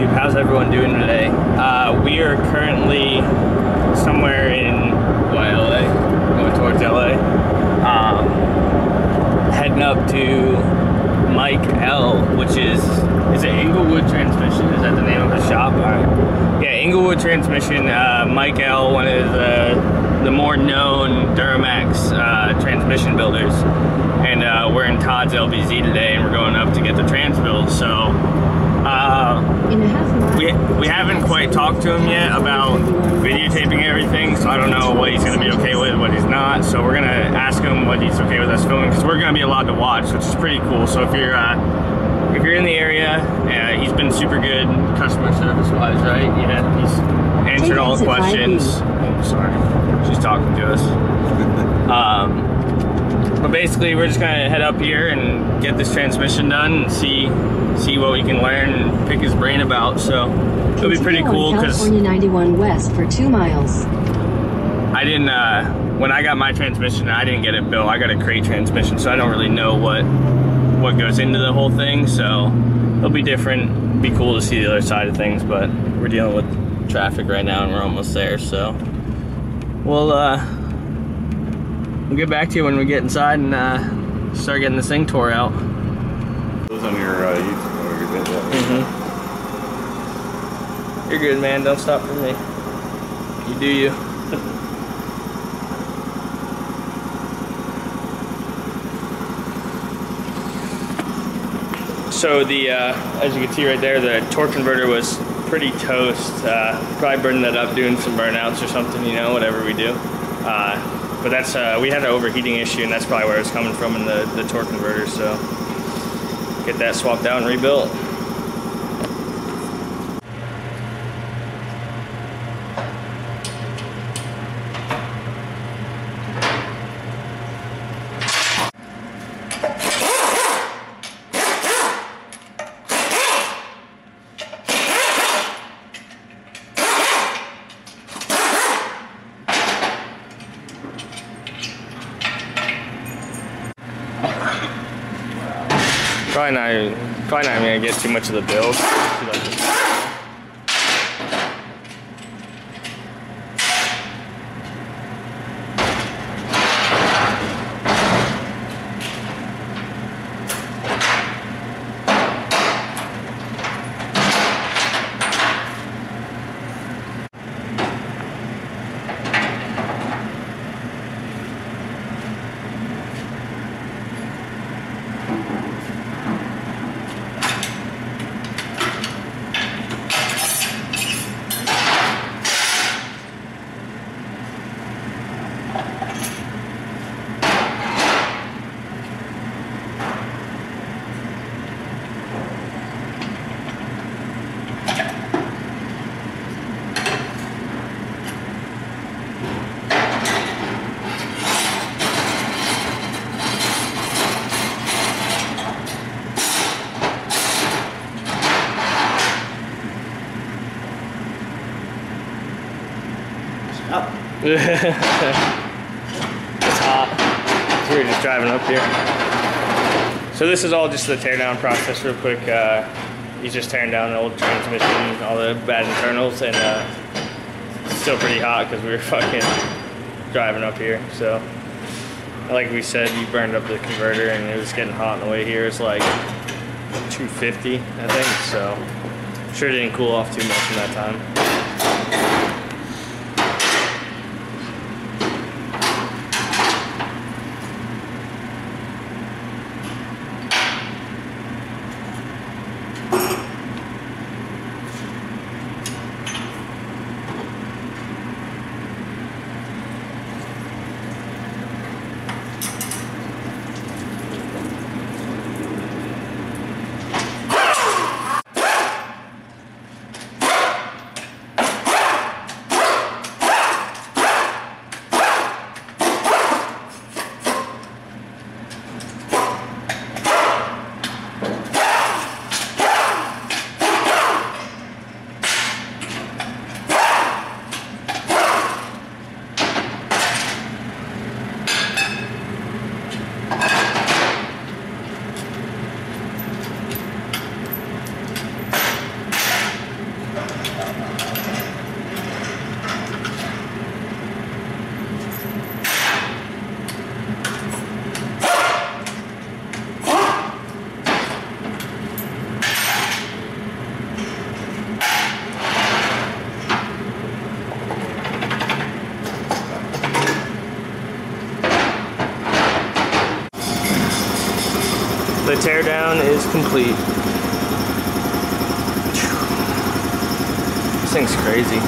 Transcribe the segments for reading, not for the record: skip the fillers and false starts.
YouTube, how's everyone doing today? We are currently somewhere in LA, going towards LA. Heading up to Mike L, which is it Inglewood Transmission? Is that the name of the shop? Yeah, Inglewood Transmission. Mike L, one of the more known Duramax transmission builders. And we're in Todd's LBZ today, and we're going up to get the trans build. So we haven't quite talked to him yet about videotaping everything, so I don't know what he's going to be okay with, what he's not. So we're going to ask him what he's okay with us filming, because we're going to be allowed to watch, which is pretty cool. So if you're in the area, he's been super good customer service wise, right? Yeah, he's answered all the questions. Oh, sorry, she's talking to us. But basically, we're just gonna head up here and get this transmission done and see what we can learn and pick his brain about. So it'll be pretty cool, because California 91 West for 2 miles. I didn't when I got my transmission, I didn't get it built. I got a crate transmission, so I don't really know what goes into the whole thing. So it'll be different. It'll be cool to see the other side of things, but we're dealing with traffic right now and we're almost there. So we'll get back to you when we get inside and start getting this thing tore out. Those on your YouTube or your video. You're good, man. Don't stop for me. You do you. So the as you can see right there, the torque converter was pretty toast. Probably burning that up, doing some burnouts or something, you know, whatever we do. But that's we had an overheating issue, and that's probably where it's coming from in the torque converter. So get that swapped out and rebuilt. Probably not gonna get too much of the build. It's hot. So we're just driving up here. So this is all just the teardown process real quick. He's just tearing down the old transmission, all the bad internals, and it's still pretty hot because we were fucking driving up here. So like we said, you burned up the converter and it was getting hot on the way here. It's like 250, I think. So sure didn't cool off too much in that time. teardown is complete. This thing's crazy.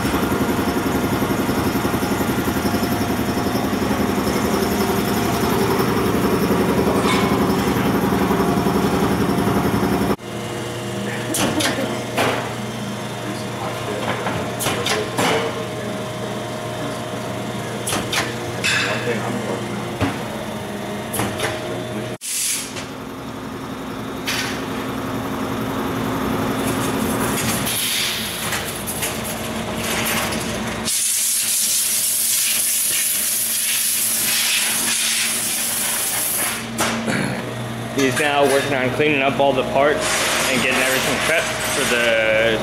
He's now working on cleaning up all the parts and getting everything prepped for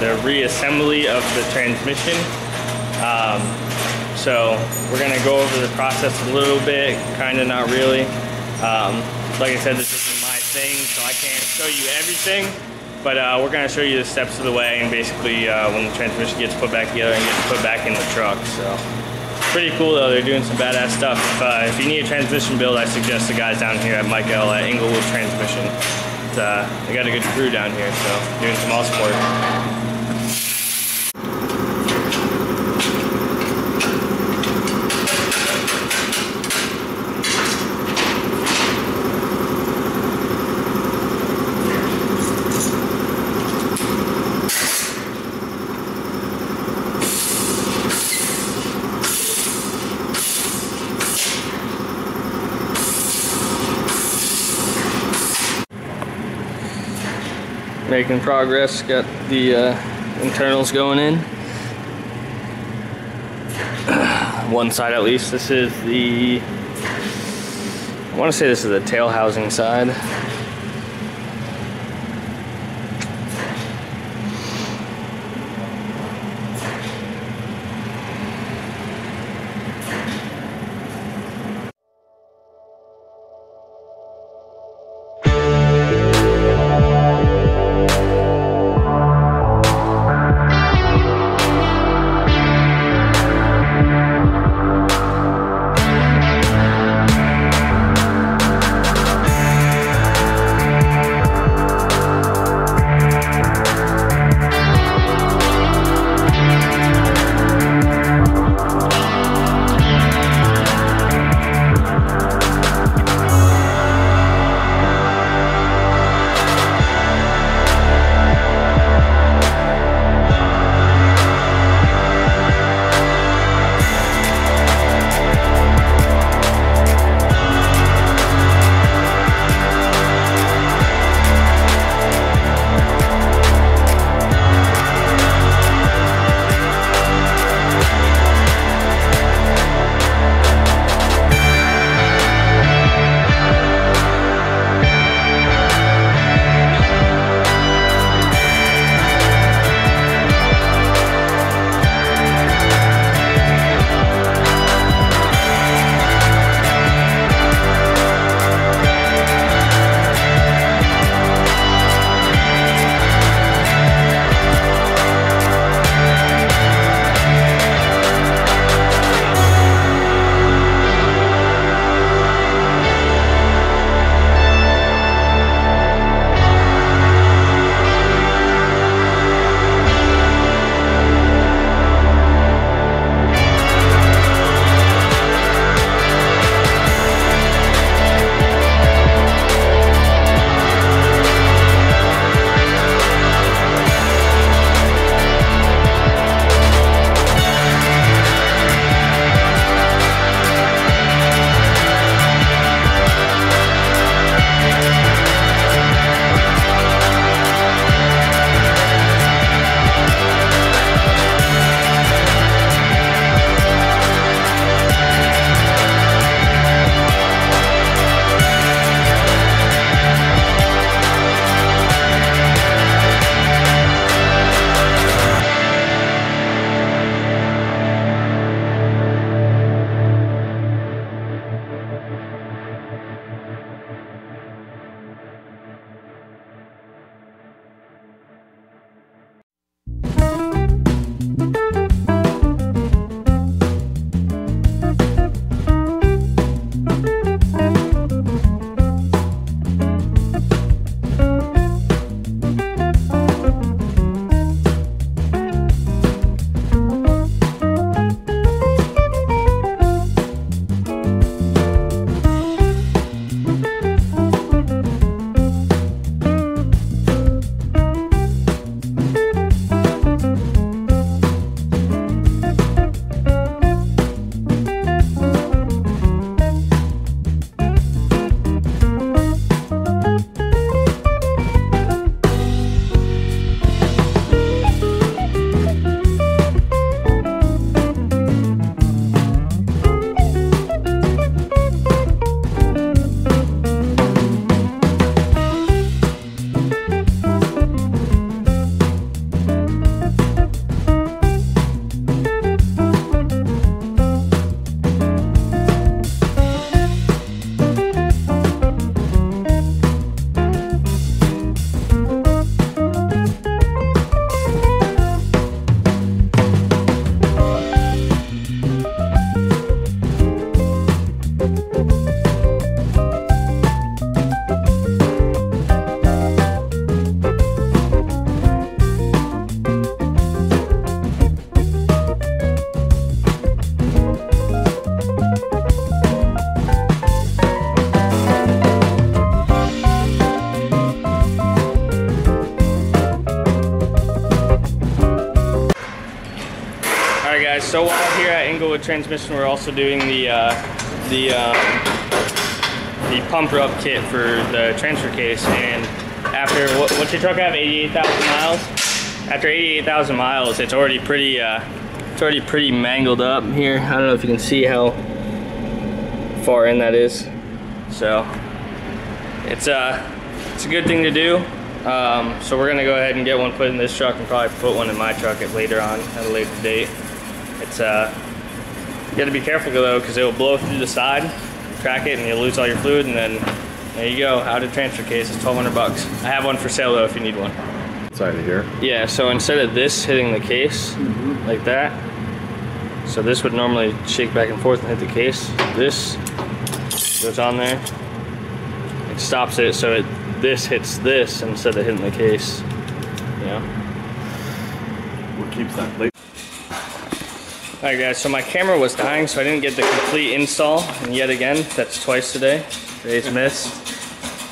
the reassembly of the transmission. So we're gonna go over the process a little bit, kinda, not really. Like I said, this isn't my thing, so I can't show you everything, but we're gonna show you the steps of the way and basically when the transmission gets put back together and gets put back in the truck. So pretty cool though, they're doing some badass stuff. If you need a transmission build, I suggest the guys down here at Michael at Inglewood Transmission. They got a good crew down here, so doing some awesome work. Making progress, got the internals going in. One side at least. This is the, I want to say this is the tail housing side. Alright guys, so while here at Inglewood Transmission, we're also doing the pumper up kit for the transfer case. And after, what's your truck have, 88,000 miles? After 88,000 miles, it's already pretty mangled up here. I don't know if you can see how far in that is. So it's a good thing to do. So we're gonna go ahead and get one put in this truck and probably put one in my truck later on at a later date. It's you gotta be careful though, because it will blow through the side, crack it, and you'll lose all your fluid, and then there you go, out of transfer case. It's 1,200 bucks. I have one for sale though if you need one. Side of here. Yeah, so instead of this hitting the case like that, so this would normally shake back and forth and hit the case. This goes on there. It stops it, so this hits this instead of hitting the case. Yeah. What keeps that plate? Alright guys, so my camera was dying, so I didn't get the complete install, and yet again, that's twice today. Today's missed.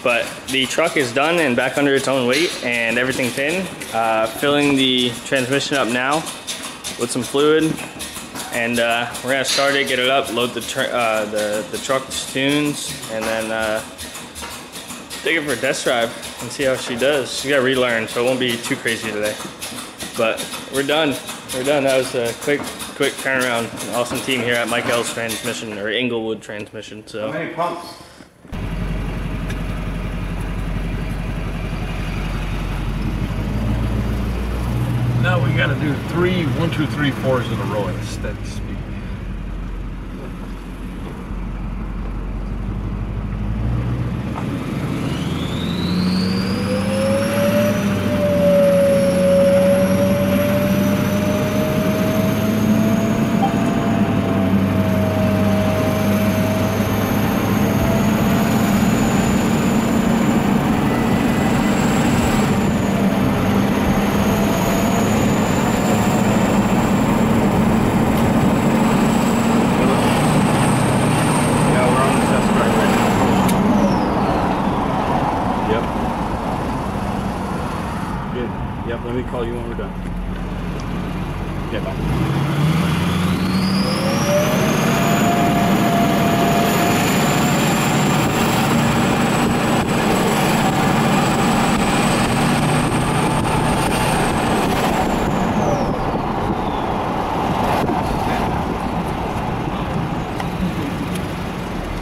But the truck is done and back under its own weight, and everything's in. Filling the transmission up now with some fluid, and we're gonna start it, get it up, load the truck's tunes, and then take it for a test drive and see how she does. She's got to relearn, so it won't be too crazy today. But we're done. We're done. That was a quick turnaround. An awesome team here at Michael's Transmission, or Inglewood Transmission. So. How many pumps? Now we got to do 1, 2, 3, 4s in a row at a steady speed. Yep, let me call you when we're done. Okay, bye.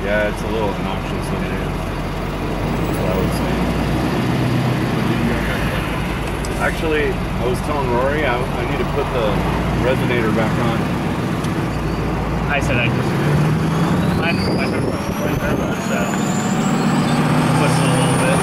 Yeah, it's a little obnoxious in there. That's what I would say. Actually, I was telling Rory I need to put the resonator back on. I said I disagree. I took my turbo, so push it a little bit.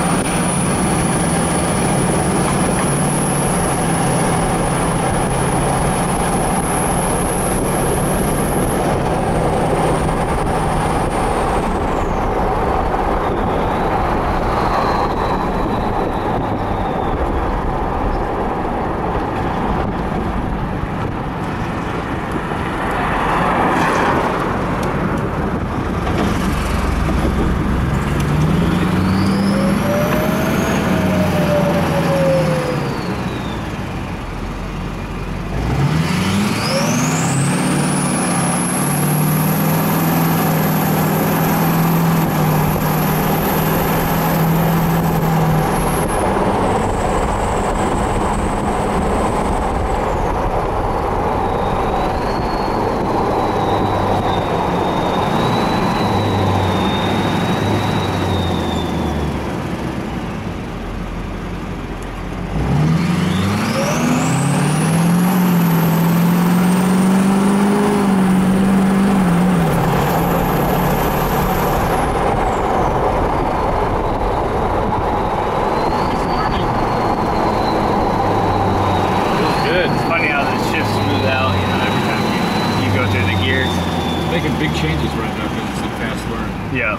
Making big changes right now because it's a fast learn. Yeah.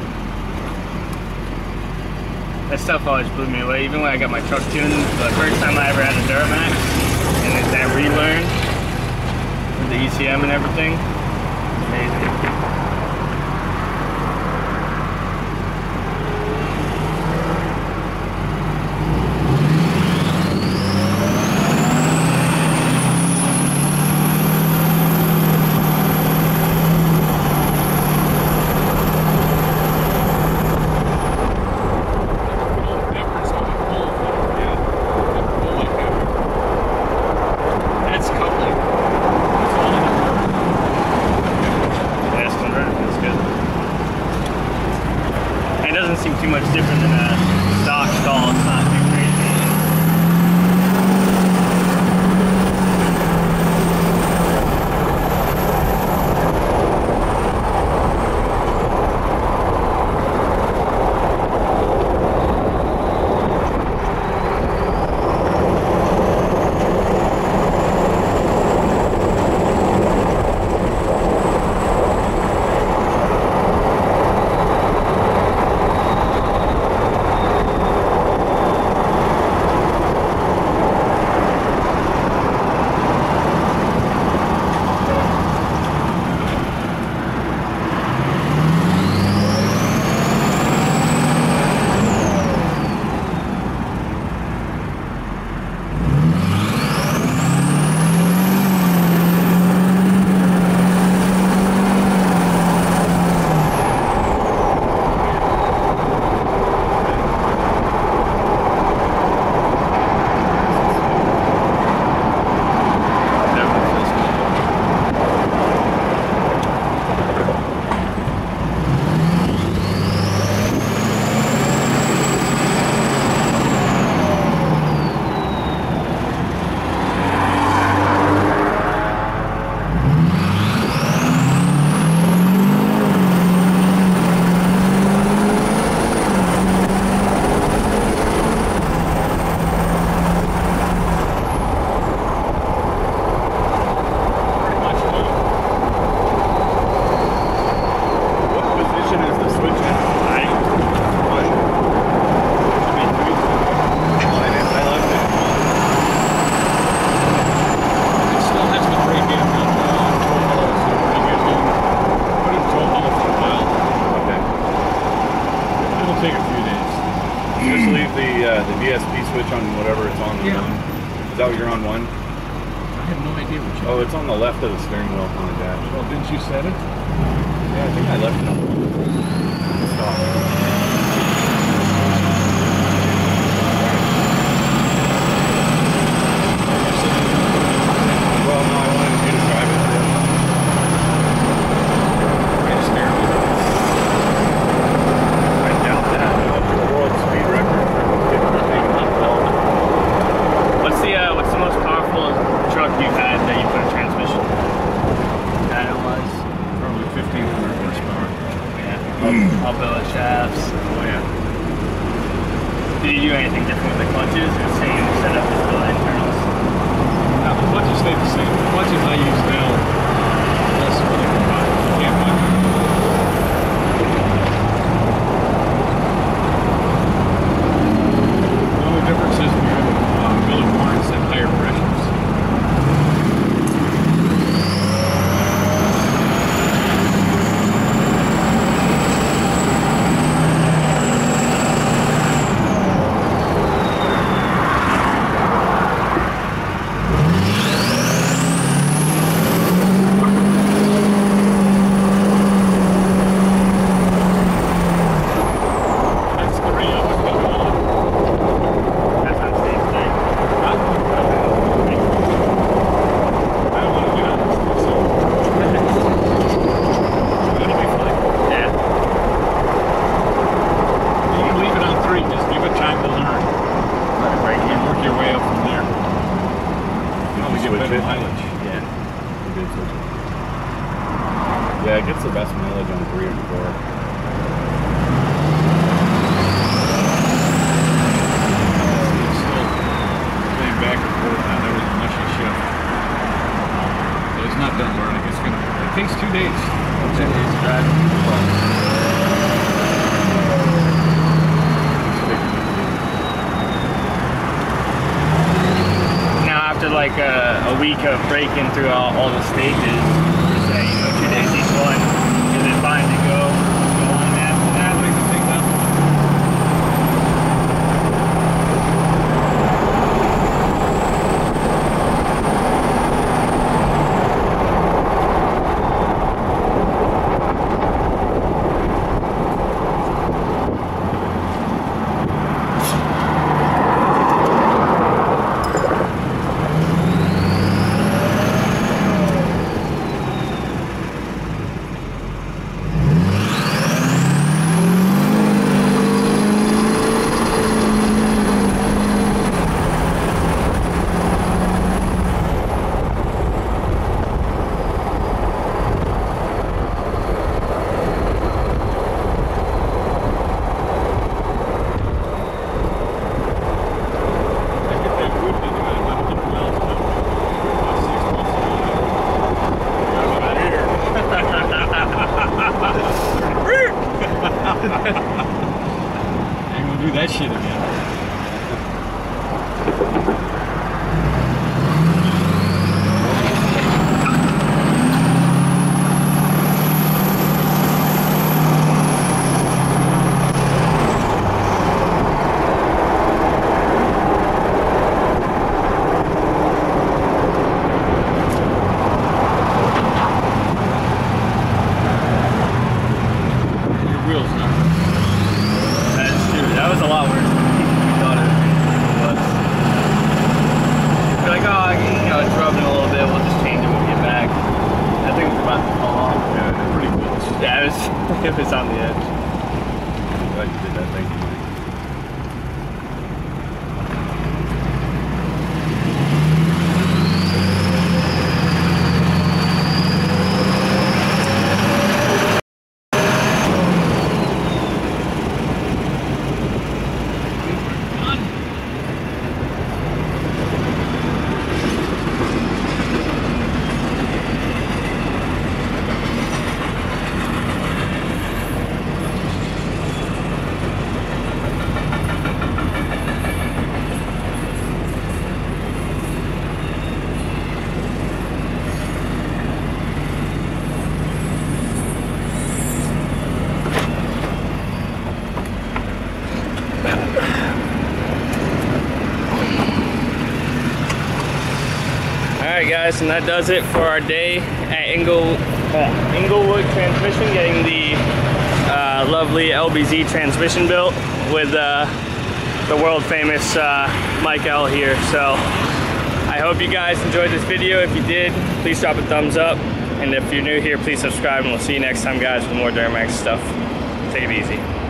That stuff always blew me away. Even when I got my truck tuned, the first time I ever had a Duramax, and that relearn with the ECM and everything, amazing. different than a stock stall. It's not too crazy. The DSP switch on whatever it's on. Yeah. One. Is that what you're on one? I have no idea what you. Oh, it's on the left of the steering wheel on the dash. Well, didn't you set it? Yeah, I think I left it on the stop. All-billet shafts. Oh yeah. Did you do anything different with the clutches or same setup as the internals? The clutches stay the same. The clutches I use now, that's what they can buy. You can't buy them. The only difference is we have a bill of warrants at higher pressures. Yeah, it gets the best mileage on 3 and 4. It's still going back and forth now. There was a mushy shift. So it's not done learning. It's gonna. It takes 2 days. 2 days to drive. After like a week of breaking through all the stages, per se, 2 days each one, is it fine to go on after that? I can take that. it was on the edge. I'm glad you did that. Thank you, Mike. Alright guys, and that does it for our day at Inglewood Transmission, getting the lovely LBZ transmission built with the world famous Mike L here. So I hope you guys enjoyed this video. If you did, please drop a thumbs up, and if you're new here, please subscribe, and we'll see you next time guys with more Duramax stuff. Take it easy.